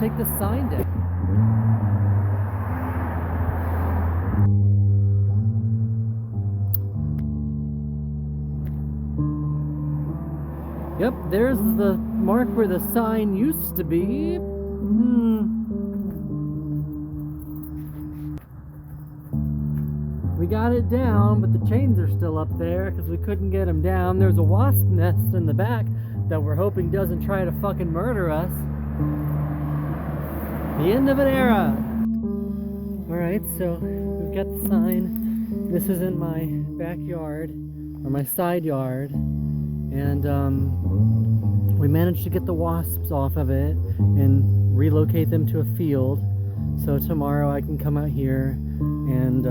take the sign down. Yep, there's the mark where the sign used to be. We got it down, but the chains are still up there because we couldn't get them down. There's a wasp nest in the back that we're hoping doesn't try to fucking murder us. The end of an era. Alright, so we've got the sign. This is in my backyard, or my side yard. And we managed to get the wasps off of it and relocate them to a field. So tomorrow I can come out here and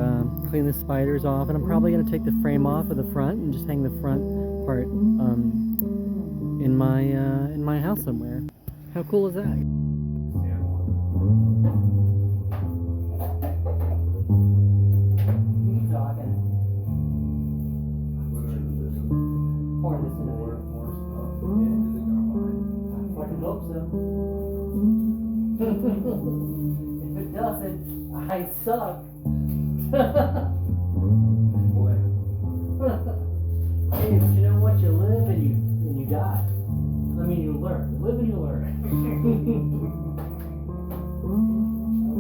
clean the spiders off. And I'm probably going to take the frame off of the front and just hang the front part in my house somewhere. How cool is that? If it doesn't, I suck. Hey, but you know what? You live and you die. I mean, you learn. You live and you learn.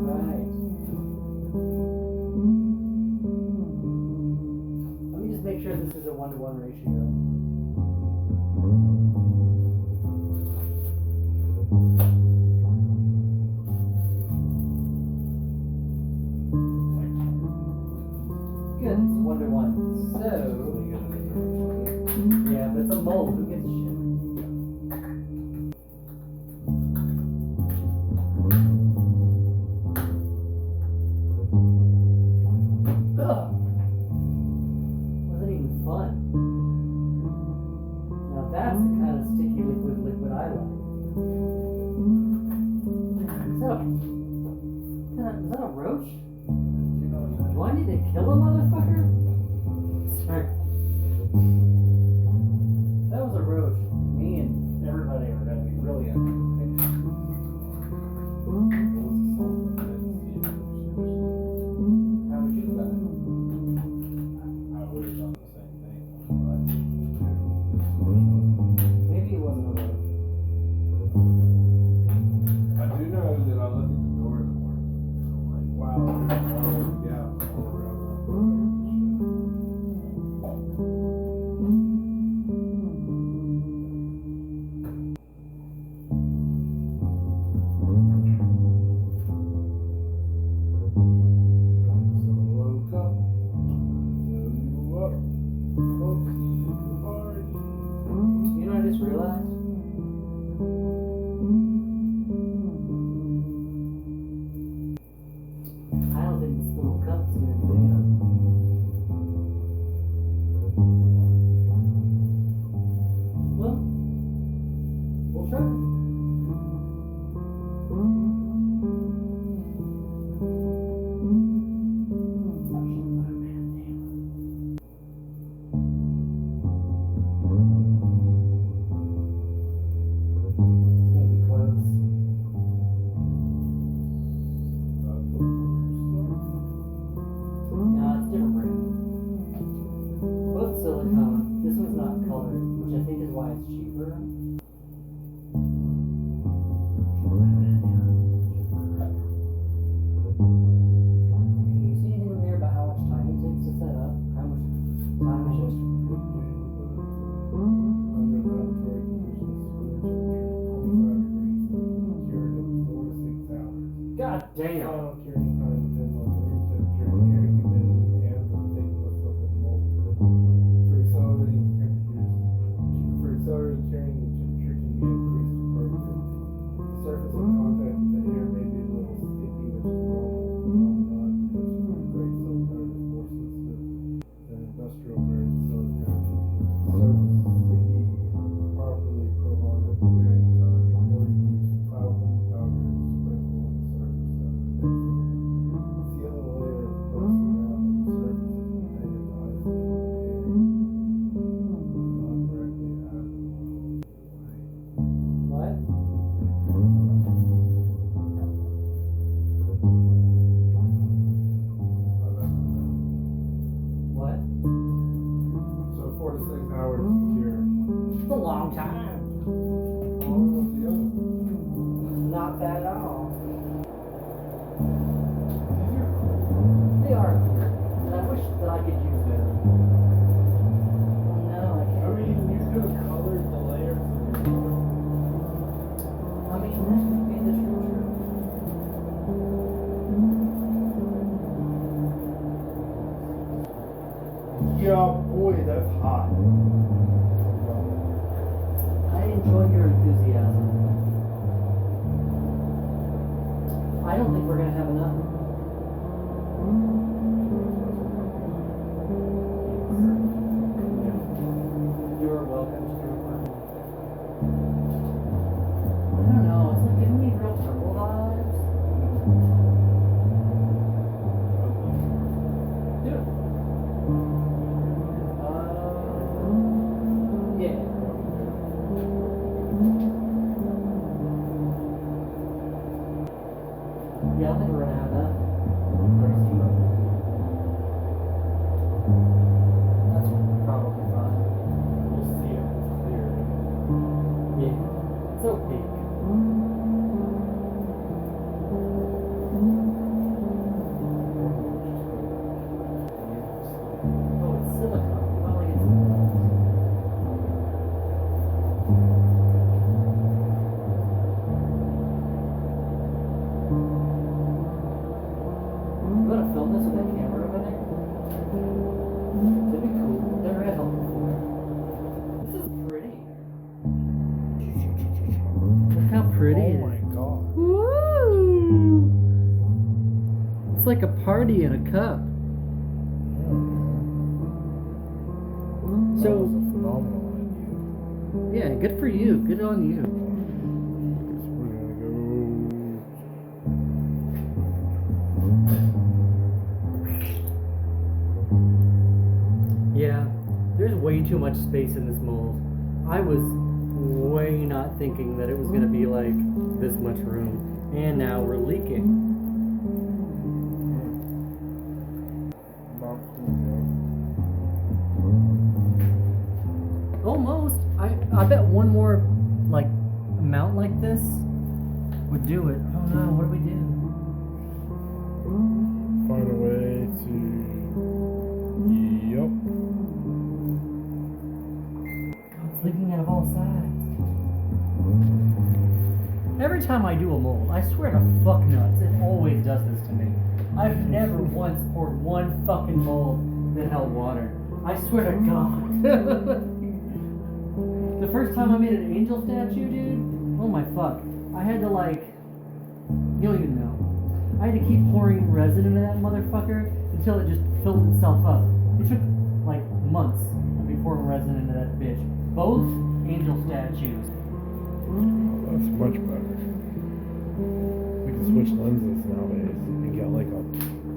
Alright. Let me just make sure this is a 1-to-1 ratio. Good, it's 1-to-1. So, yeah, but it's a mold. Who gives a shit? Ugh. Wasn't even fun. Now that's the kind of sticky liquid I like. Is that a roach? Do I need to kill a motherfucker? Sorry. That was a roach. Me and everybody are gonna be really happy. How would you do that? I would have done the same thing. Maybe it wasn't a roach. I do know that I looked at the door in the morning. I'm like, wow, yeah, all around that. You know what I just realized? I don't think this little cup's gonna be enough. Well, we'll try. Silicone. This one's not colored, which I think is why it's cheaper. Do you see anything in there about how much time it takes to set up? How much time it takes? Under laboratory conditions, room temperature 25 degrees, cured in 4 to 6 hours. God damn. Final curing time depends on the room temperature, air humidity, and the thickness of the mold. For accelerating curing, the temperature can be increased to perfect. The surface of contact with the air may be a little sticky, which is normal because food-grade silicone is more sensitive than industrial-grade silicone. The surface is sticky, properly prolong the curing time, or use talcum powder and sprinkle on the surface after mixing. Seal a layer of plus around the surface and magnetize it in the air. Not directly add the mold. What? 6 hours to cure. It's a long time. How long was the other one? Not bad at all. These are cool. They are. And I wish that I could use them. Oh no, I I can't. mean, you could have colored the layers of your wood. I mean, that could be the true truth. Yeah, boy, that's hot. I enjoy your enthusiasm. I don't think we're gonna have enough. You're welcome to your apartment. I don't know, it's like giving me real purple vibes. Dude. Yeah. Yeah, I don't think we're gonna have that. That's probably fine. We'll see if it's clear. Yeah. It's opaque. Oh, it's silicone. Not like it's. You wanna film this with that camera over there? That'd be cool. Never had help before. This is pretty. Look how pretty it Oh is. my god. Woo! It's like a party in a cup. That So, was a phenomenal idea. yeah, good for you. Good on you. So we're gonna go. Yeah, there's way too much space in this mold. I was way not thinking that it was gonna be like this much room. And now we're leaking. Not cool, Almost. I bet one more like amount like this would do it. Oh no, what do we do? Find a way to. Yup. It's leaking out of all sides. Every time I do a mold, I swear to fuck nuts, it always does this to me. I've never once poured one fucking mold that held water. I swear to God. The first time I made an angel statue, dude, oh my fuck. I had to like, you don't even know. I had to keep pouring resin into that motherfucker until it just filled itself up. It took like months of me pouring resin into that bitch. Both angel statues. That's much better. We can switch lenses nowadays and get like a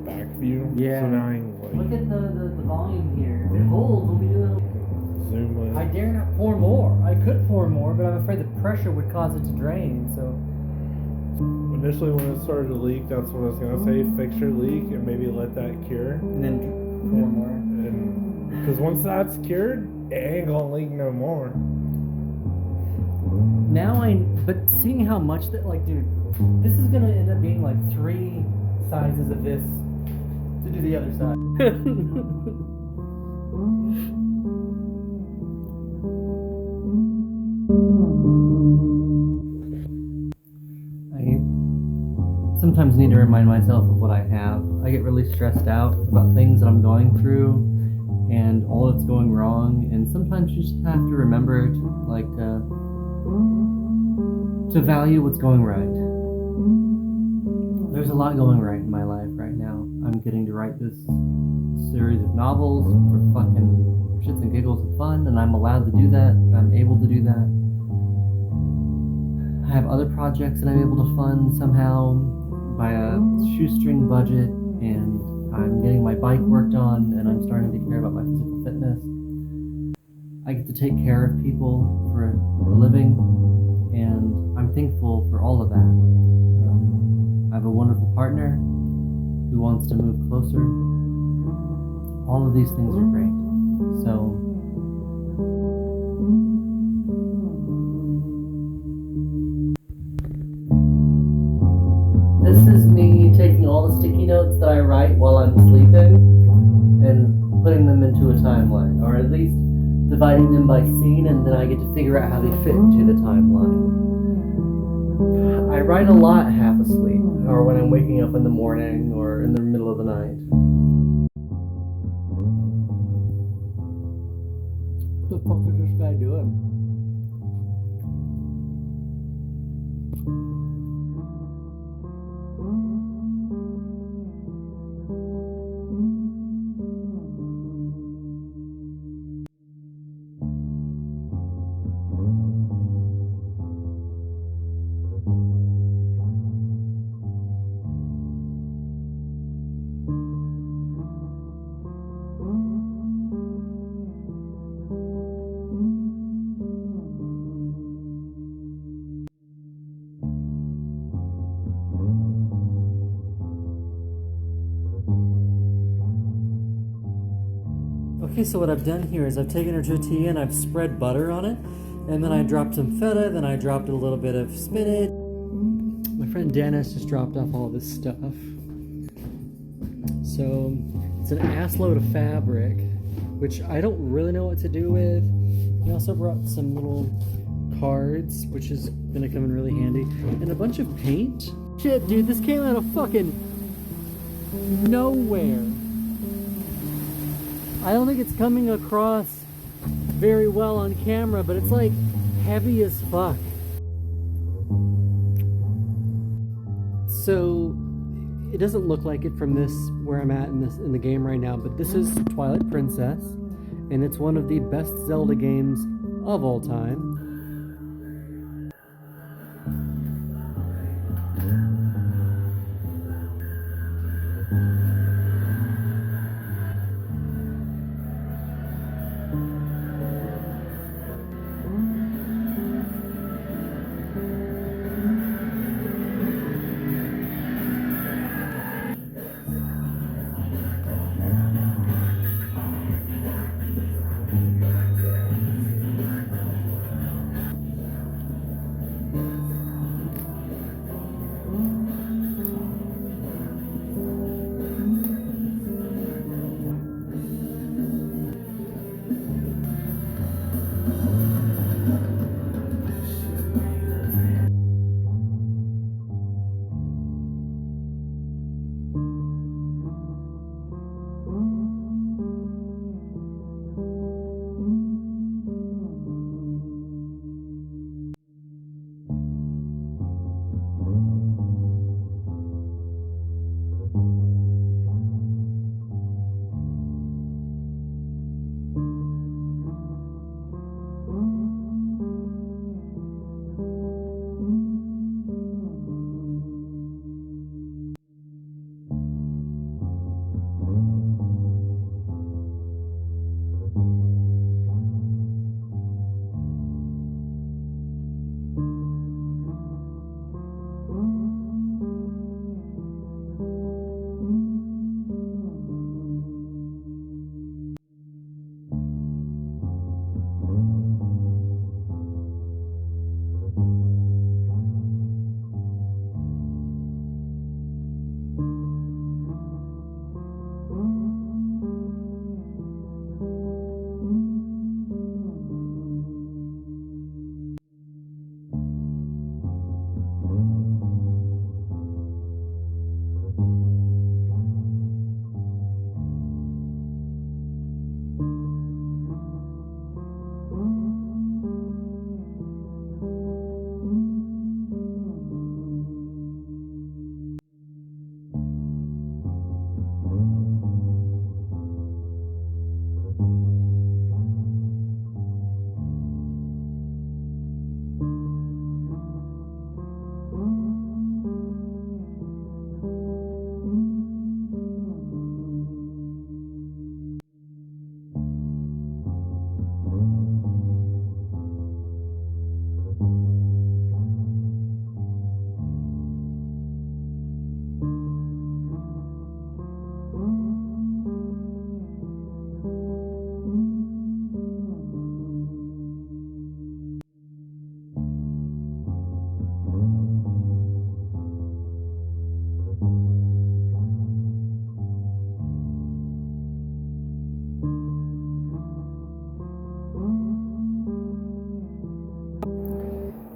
back view. Yeah. So now I can Look like at the volume here. If it holds, we'll be doing. zoom in. I dare not pour more. I could pour more, but I'm afraid the pressure would cause it to drain. So Initially, when it started to leak, that's what I was gonna say. Fix your leak and maybe let that cure. and then pour more. And because once that's cured, it ain't gonna leak no more. Now but seeing how much that, like, dude, this is gonna end up being like 3 sizes of this to do the other side. I sometimes need to remind myself of what I have. I get really stressed out about things that I'm going through and all that's going wrong, and sometimes you just have to remember to value what's going right. There's a lot going right in my life right now. I'm getting to write this series of novels for fucking shits and giggles and fun, and I'm allowed to do that. I'm able to do that. I have other projects that I'm able to fund somehow by a shoestring budget, and I'm getting my bike worked on, and I'm starting to care about my physical fitness. I get to take care of people for a living, and I'm thankful for all of that. I have a wonderful partner who wants to move closer. All of these things are great. So dividing them by scene, and then I get to figure out how they fit into the timeline. I write a lot half asleep, or when I'm waking up in the morning, or in the middle of the night. What the fuck is this guy doing? Okay, so what I've done here is I've taken a tortilla and I've spread butter on it, and then I dropped some feta, then I dropped a little bit of spinach. My friend Dennis just dropped off all this stuff. So it's an assload of fabric, which I don't really know what to do with. He also brought some little cards, which is gonna come in really handy, and a bunch of paint. Shit, dude, this came out of fucking nowhere. I don't think it's coming across very well on camera, but it's like heavy as fuck. So it doesn't look like it from this where I'm at in the game right now, but this is Twilight Princess, and it's one of the best Zelda games of all time.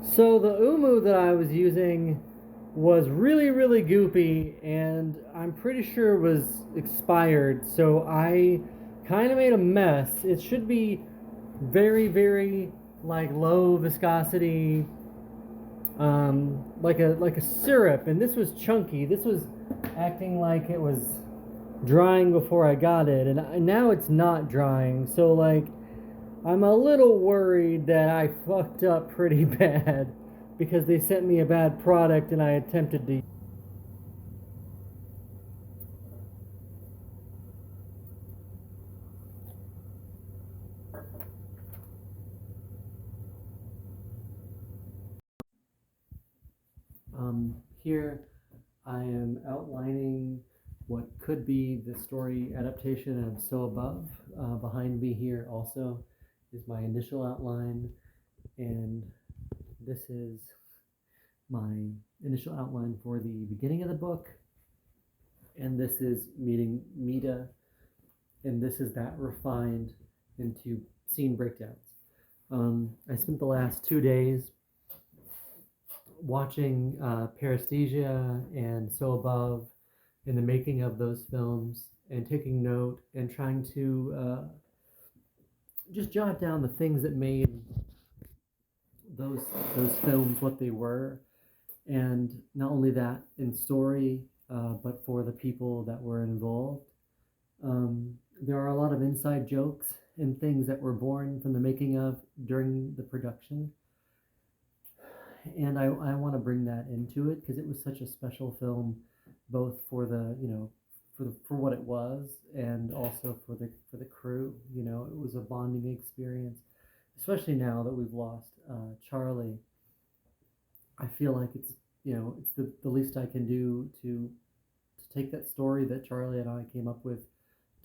So the umu that I was using was really, really goopy, and I'm pretty sure it was expired. So I kind of made a mess. It should be very, very like low viscosity, like a syrup, and this was chunky. This was acting like it was drying before I got it, and now it's not drying. So like I'm a little worried that I fucked up pretty bad because they sent me a bad product and I attempted to. Here I am outlining what could be the story adaptation of So Above. Behind me here also is my initial outline, and this is my initial outline for the beginning of the book, and this is meeting Mita, and this is that refined into scene breakdowns. I spent the last 2 days watching Paresthesia and So Above in the making of those films and taking note and trying to just jot down the things that made those those films what they were, and not only that in story, but for the people that were involved. There are a lot of inside jokes and things that were born from the making of during the production, and I want to bring that into it because it was such a special film, both for the for what it was and also for the crew. It was a bonding experience, especially now that we've lost Charlie. I feel like it's the least I can do to take that story that Charlie and I came up with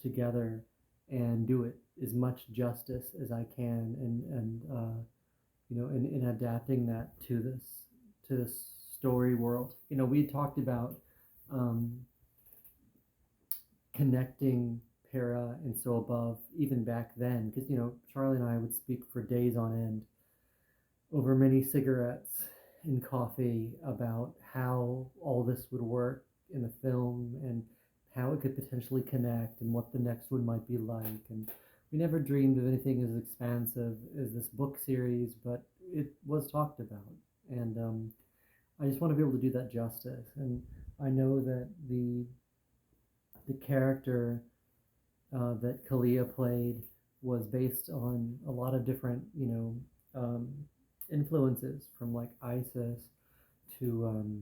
together and do it as much justice as I can, and in adapting that to this story world. We talked about um, connecting Para and So Above even back then, because Charlie and I would speak for days on end over many cigarettes and coffee about how all this would work in the film and how it could potentially connect and what the next one might be like. And we never dreamed of anything as expansive as this book series, but it was talked about. And I just want to be able to do that justice. And I know that the character that Kalia played was based on a lot of different, influences from like ISIS to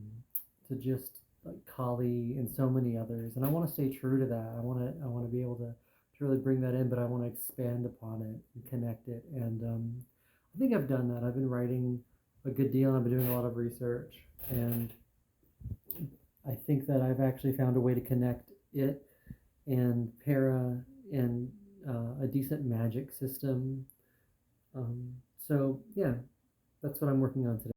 just like Kali and so many others. And I want to stay true to that. I want to be able to really bring that in, but I want to expand upon it and connect it. And I think I've done that. I've been writing a good deal, and I've been doing a lot of research, and I think that I've actually found a way to connect it and Para and a decent magic system. So yeah, that's what I'm working on today.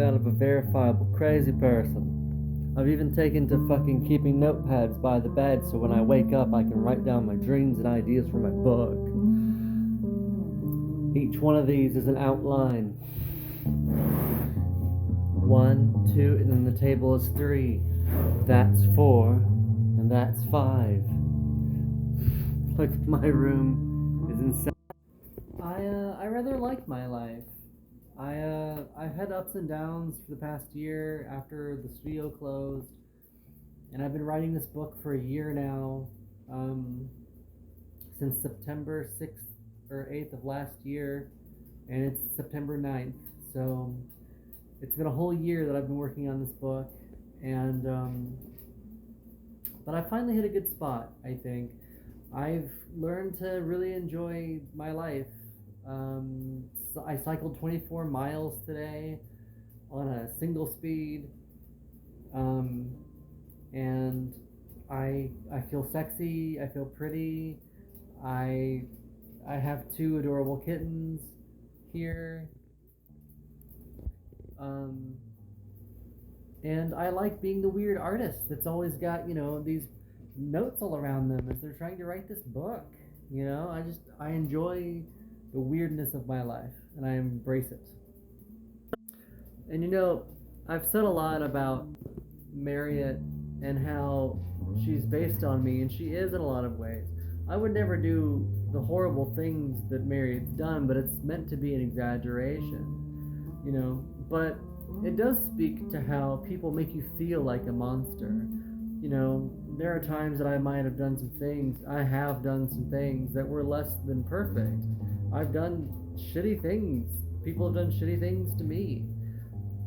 that of a verifiable crazy person. I've even taken to fucking keeping notepads by the bed so when I wake up I can write down my dreams and ideas for my book. Each one of these is an outline. 1, 2, and then the table is 3. That's 4, and that's 5. Look, my room is insane. I rather like my life. I've had ups and downs for the past year after the studio closed, and I've been writing this book for a year now, since September 6th or 8th of last year, and it's September 9th, so it's been a whole year that I've been working on this book, and but I finally hit a good spot, I think. I've learned to really enjoy my life. So I cycled 24 miles today on a single speed, and I feel sexy. I feel pretty. I I have 2 adorable kittens here, um, and I like being the weird artist that's always got these notes all around them as they're trying to write this book. I enjoy the weirdness of my life, and I embrace it. And I've said a lot about Marriott and how she's based on me, and she is in a lot of ways. I would never do the horrible things that Marriott's done, but it's meant to be an exaggeration. But it does speak to how people make you feel like a monster. There are times that I might have done some things, I have done some things that were less than perfect. I've done shitty things. People have done shitty things to me.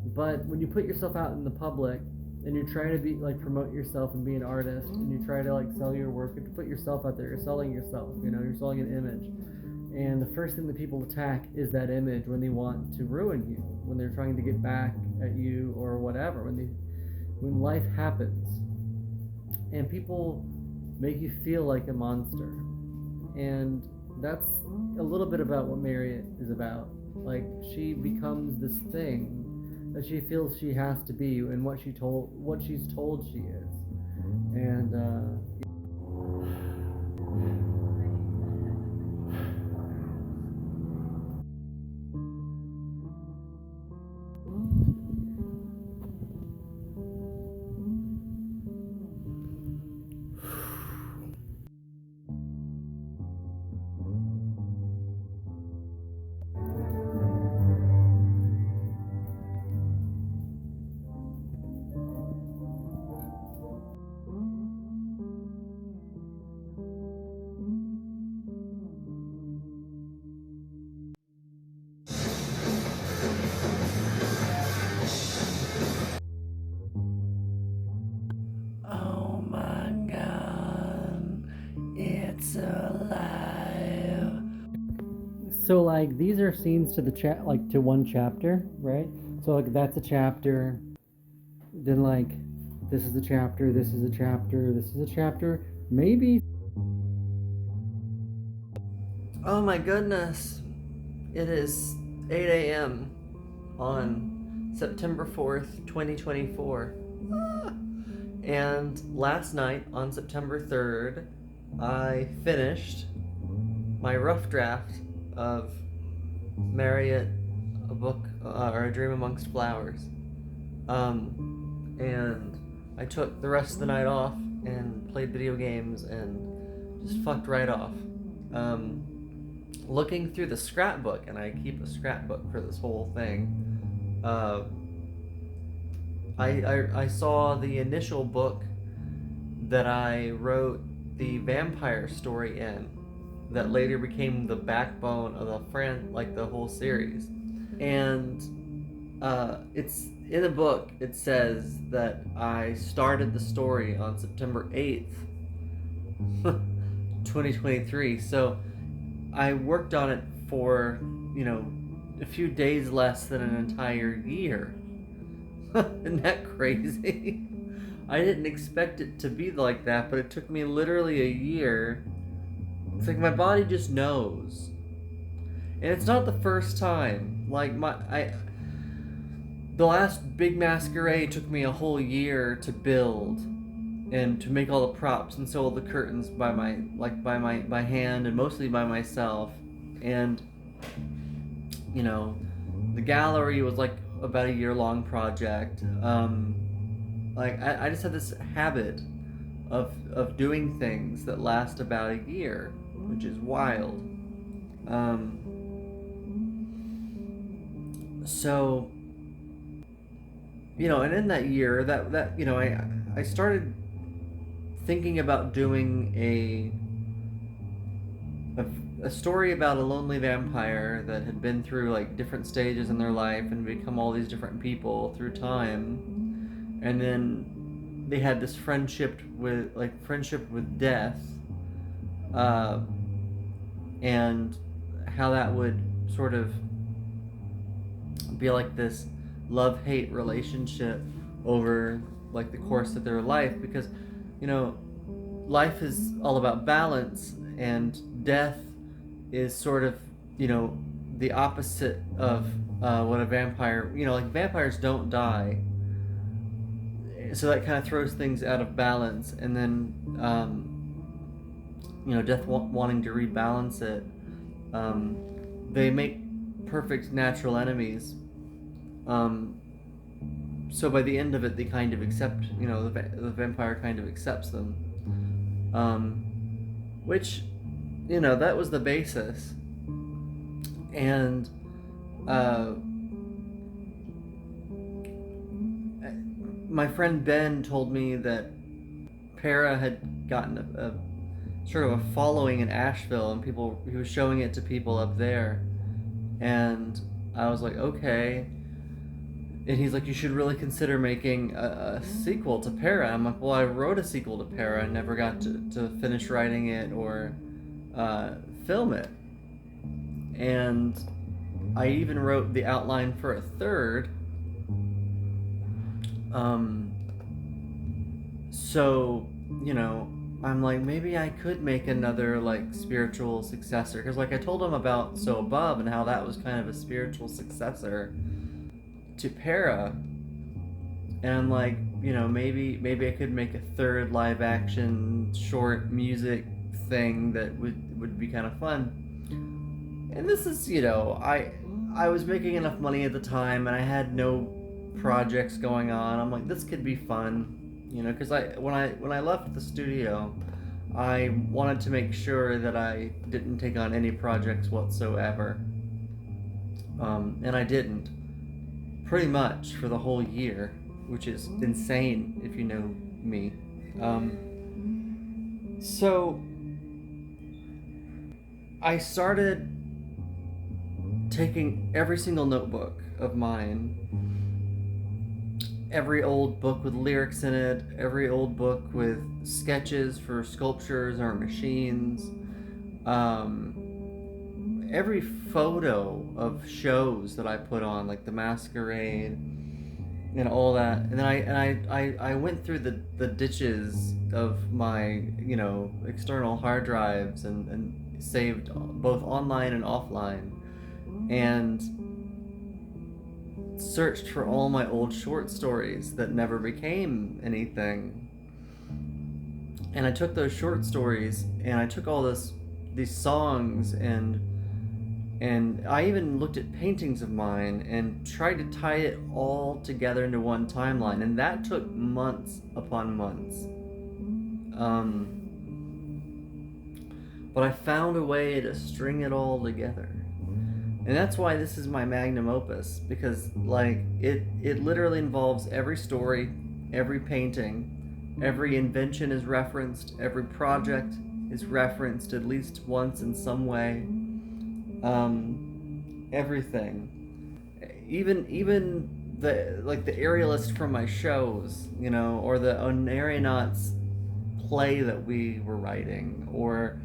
But when you put yourself out in the public and you try to be like promote yourself and be an artist and you try to like sell your work and to put yourself out there, you're selling yourself, you're selling an image. And the first thing that people attack is that image when they want to ruin you, when they're trying to get back at you or whatever, when life happens. And people make you feel like a monster. And that's a little bit about what Marriott is about. Like, she becomes this thing that she feels she has to be and what she's told she is. And oh my god, it's alive. So like these are scenes to the to one chapter, right? So like that's a chapter. Then like this is a chapter, this is a chapter, this is a chapter. Maybe. Oh my goodness. It is 8 a.m. on September 4th, 2024. And last night, on September 3rd, I finished my rough draft of Marriott, a book, or A Dream Amongst Flowers. And I took the rest of the night off and played video games and just fucked right off. Looking through the scrapbook, and I keep a scrapbook for this whole thing, I saw the initial book that I wrote the vampire story in that later became the backbone of the whole series. And it's in the book, it says that I started the story on September 8th, 2023. So I worked on it for, a few days less than an entire year. Isn't that crazy? I didn't expect it to be like that, but it took me literally a year. It's like my body just knows. And it's not the first time. Like the last big masquerade took me a whole year to build and to make all the props and sew all the curtains by hand and mostly by myself. And you know, the gallery was like about a year long project. I just had this habit of doing things that last about a year, which is wild. Um, so and in that year, I started thinking about doing a story about a lonely vampire that had been through like different stages in their life and become all these different people through time, and then they had this friendship with death, uh, and how that would sort of be like this love-hate relationship over like the course of their life, because life is all about balance, and death is sort of the opposite of what a vampire, like vampires don't die, so that kind of throws things out of balance. And then death wanting to rebalance it, they make perfect natural enemies. So by the end of it, they kind of accept, the vampire kind of accepts them, which that was the basis. And my friend Ben told me that Para had gotten a sort of a following in Asheville, and he was showing it to people up there. And I was like, okay. And he's like, you should really consider making a sequel to Para. I'm like, well, I wrote a sequel to Para and never got to finish writing it or film it. And I even wrote the outline for a third. So, I'm like, maybe I could make another like spiritual successor, because like I told him about So Above and how that was kind of a spiritual successor to Para, and I'm like, maybe I could make a third live action short music thing that would be kind of fun. And this is, I was making enough money at the time, and I had no projects going on. I'm like, this could be fun, because when I left the studio, I wanted to make sure that I didn't take on any projects whatsoever, and I didn't, pretty much for the whole year, which is insane if you know me. So I started taking every single notebook of mine, every old book with lyrics in it, every old book with sketches for sculptures or machines, every photo of shows that I put on, like the Masquerade and all that. And then I went through the ditches of my external hard drives and saved both online and offline, and searched for all my old short stories that never became anything. And I took those short stories and I took all these songs, and I even looked at paintings of mine and tried to tie it all together into one timeline, and that took months upon months. But I found a way to string it all together. And that's why this is my magnum opus, because like it literally involves every story, every painting, every invention is referenced, every project is referenced at least once in some way. Everything, even the aerialist from my shows, or the Onarionauts play that we were writing, or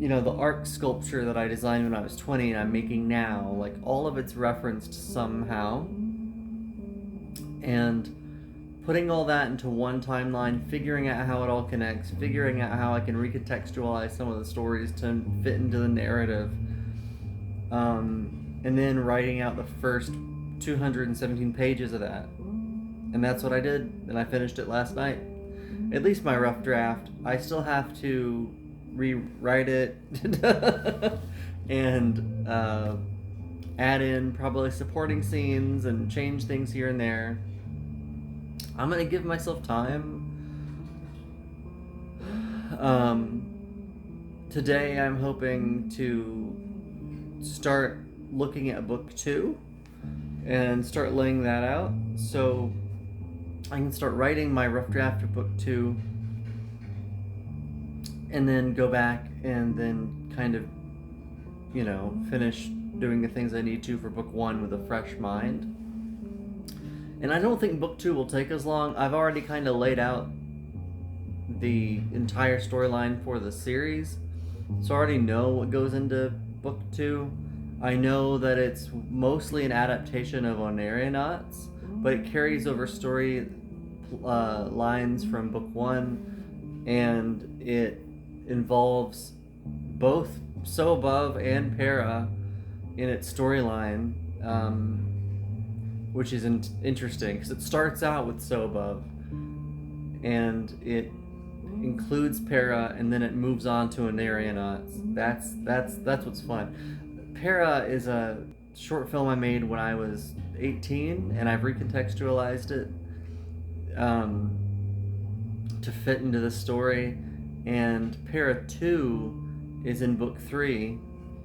the arc sculpture that I designed when I was 20 and I'm making now, like all of it's referenced somehow. And putting all that into one timeline, figuring out how it all connects, figuring out how I can recontextualize some of the stories to fit into the narrative, and then writing out the first 217 pages of that. And that's what I did, and I finished it last night. At least my rough draft. I still have to rewrite it and add in probably supporting scenes and change things here and there. I'm gonna give myself time. Today I'm hoping to start looking at book 2 and start laying that out so I can start writing my rough draft of book 2 and then go back and then kind of, finish doing the things I need to for book 1 with a fresh mind. And I don't think book 2 will take as long. I've already kind of laid out the entire storyline for the series, so I already know what goes into book 2. I know that it's mostly an adaptation of Onarionauts, but it carries over story lines from book 1, and it involves both So Above and Para in its storyline, which is interesting because it starts out with So Above, and it includes Para, and then it moves on to Onarionauts. That's what's fun. Para is a short film I made when I was 18, and I've recontextualized it to fit into the story. And Para 2 is in book 3,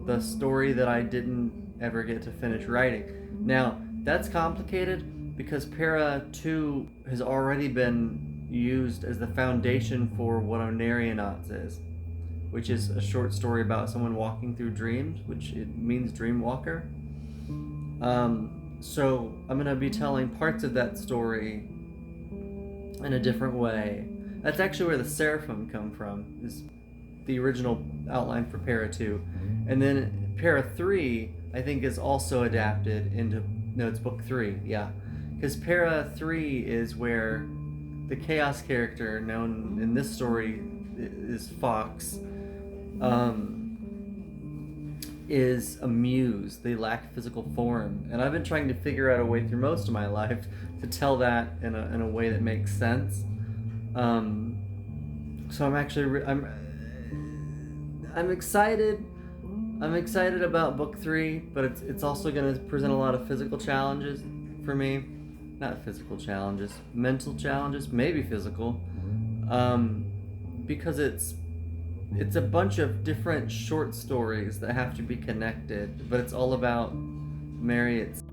the story that I didn't ever get to finish writing. Now, that's complicated because Para 2 has already been used as the foundation for what Onarionauts is, which is a short story about someone walking through dreams, which it means dream walker. So I'm going to be telling parts of that story in a different way. That's actually where the Seraphim come from, is the original outline for Para 2. And then Para 3, I think, is also adapted into... No, it's book 3, yeah. Because Para 3 is where the Chaos character, known in this story is Fox, is a muse. They lack physical form. And I've been trying to figure out a way through most of my life to tell that in a way that makes sense. So I'm actually... I'm excited. I'm excited about book 3, but it's also going to present a lot of physical challenges for me. Not physical challenges, mental challenges, maybe physical, because it's a bunch of different short stories that have to be connected, but it's all about Mary itself.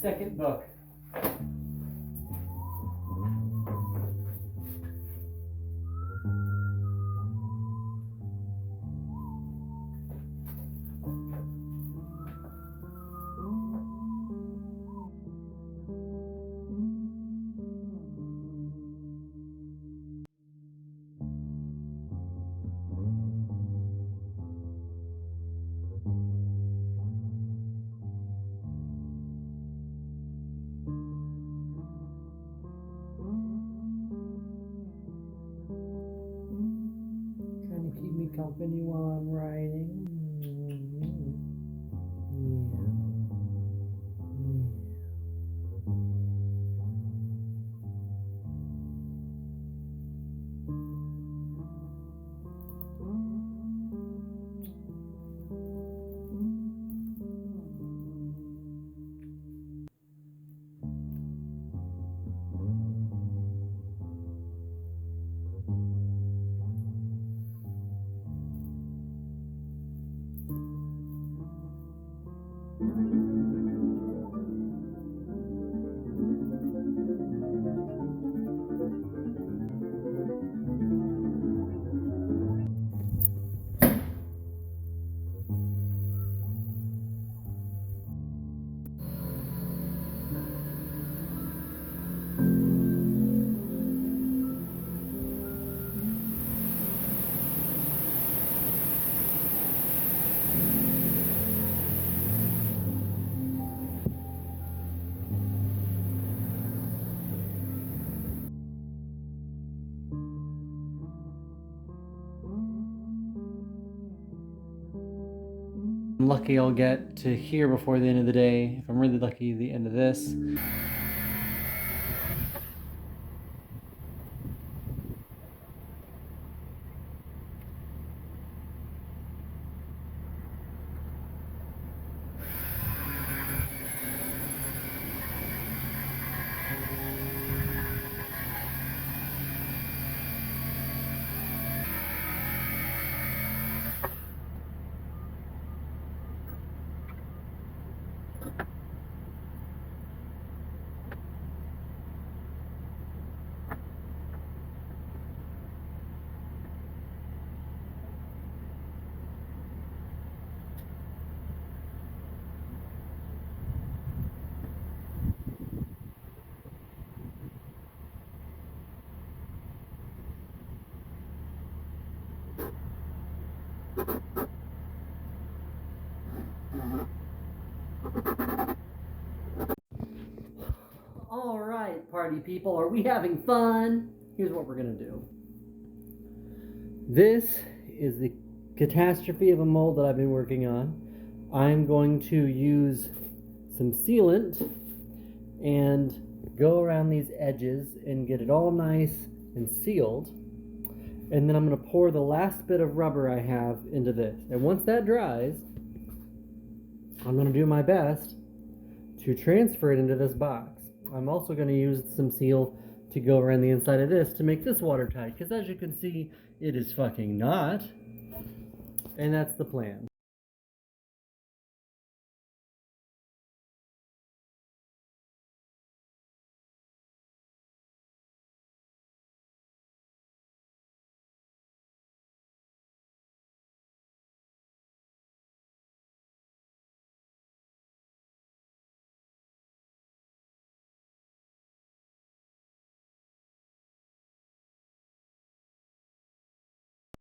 Second book. Trying to keep me company while I'm writing. I'm lucky I'll get to here before the end of the day. If I'm really lucky, the end of this. All right, party people, are we having fun? Here's what we're gonna do. This is the catastrophe of a mold that I've been working on. I'm going to use some sealant and go around these edges and get it all nice and sealed. And then I'm going to pour the last bit of rubber I have into this. And once that dries, I'm going to do my best to transfer it into this box. I'm also going to use some seal to go around the inside of this to make this watertight, because as you can see, it is fucking not. And that's the plan.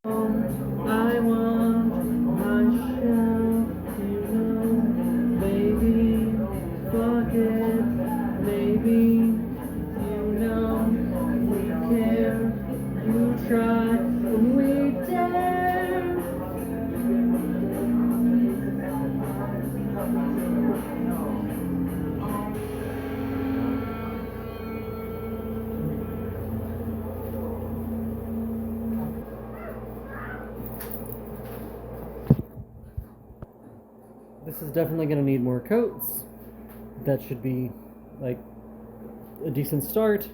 I want my shelf, you know, baby, fuck it, maybe, you know, we care, you try, and we dare. This is definitely going to need more coats. That should be like a decent start.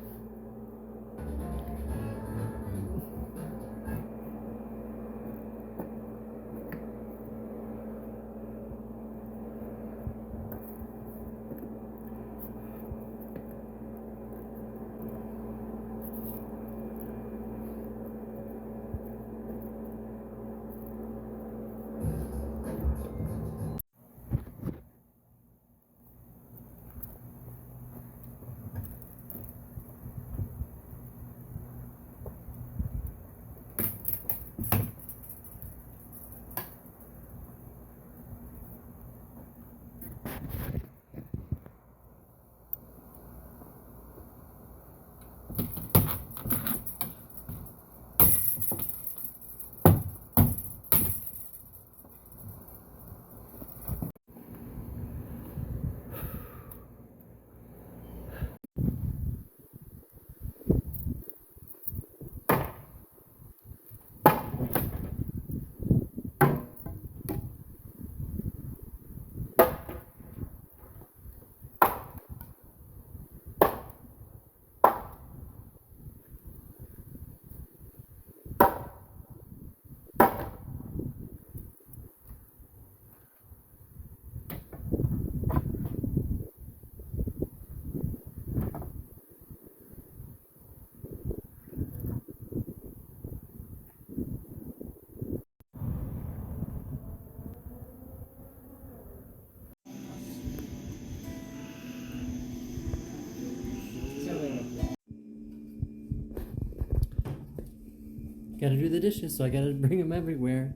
Gotta do the dishes, so I gotta bring them everywhere.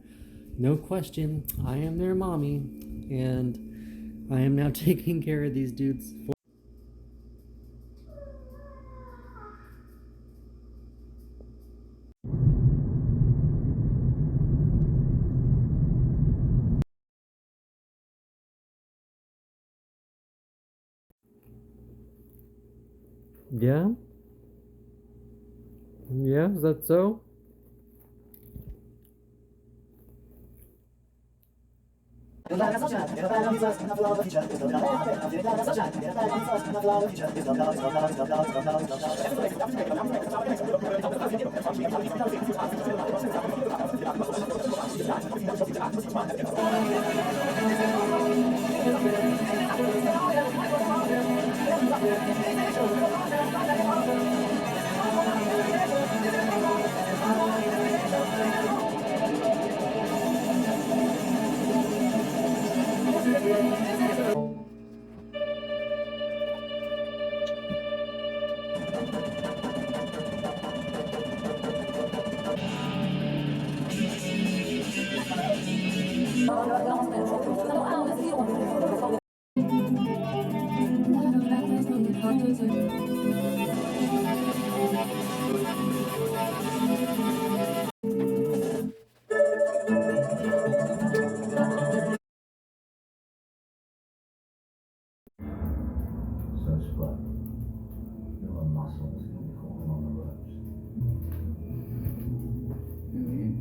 No question, I am their mommy, and I am now taking care of these dudes. Yeah? Yeah, is that so? So split. Your muscles can be falling on the ropes. You mean?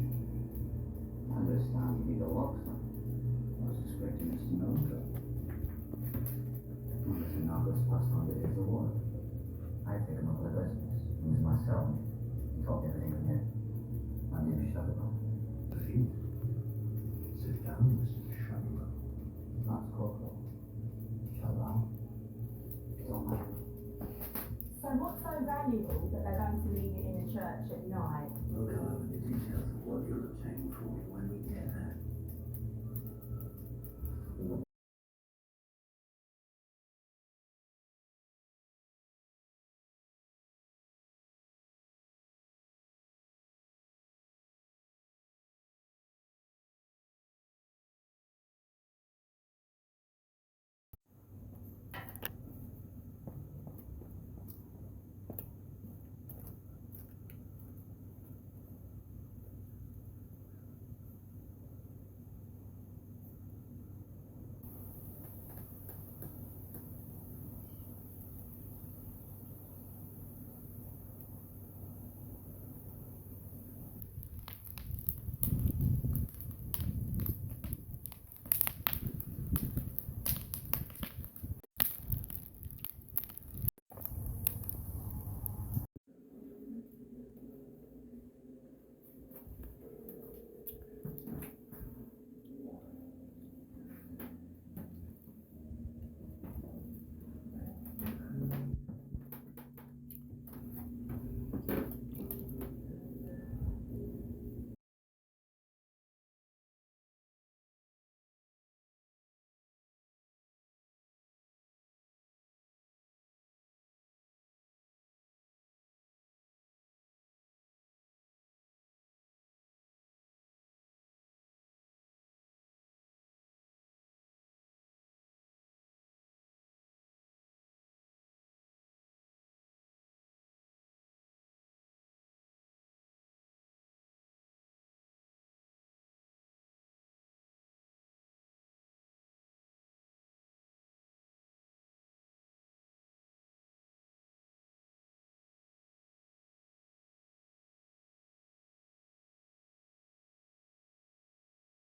I understand you need a lobster. I was expecting us to know that. Honestly, now this past 100 years of war. I take him over the business. He was my cellmate. He told me everything I knew. I knew shut it off. Defeat? Sit down, Mr. Shallow. That's corporal. Shallow. Don't matter. So what's so valuable that they're going to leave it in a church at night? We'll go over the details of what you'll obtain for me when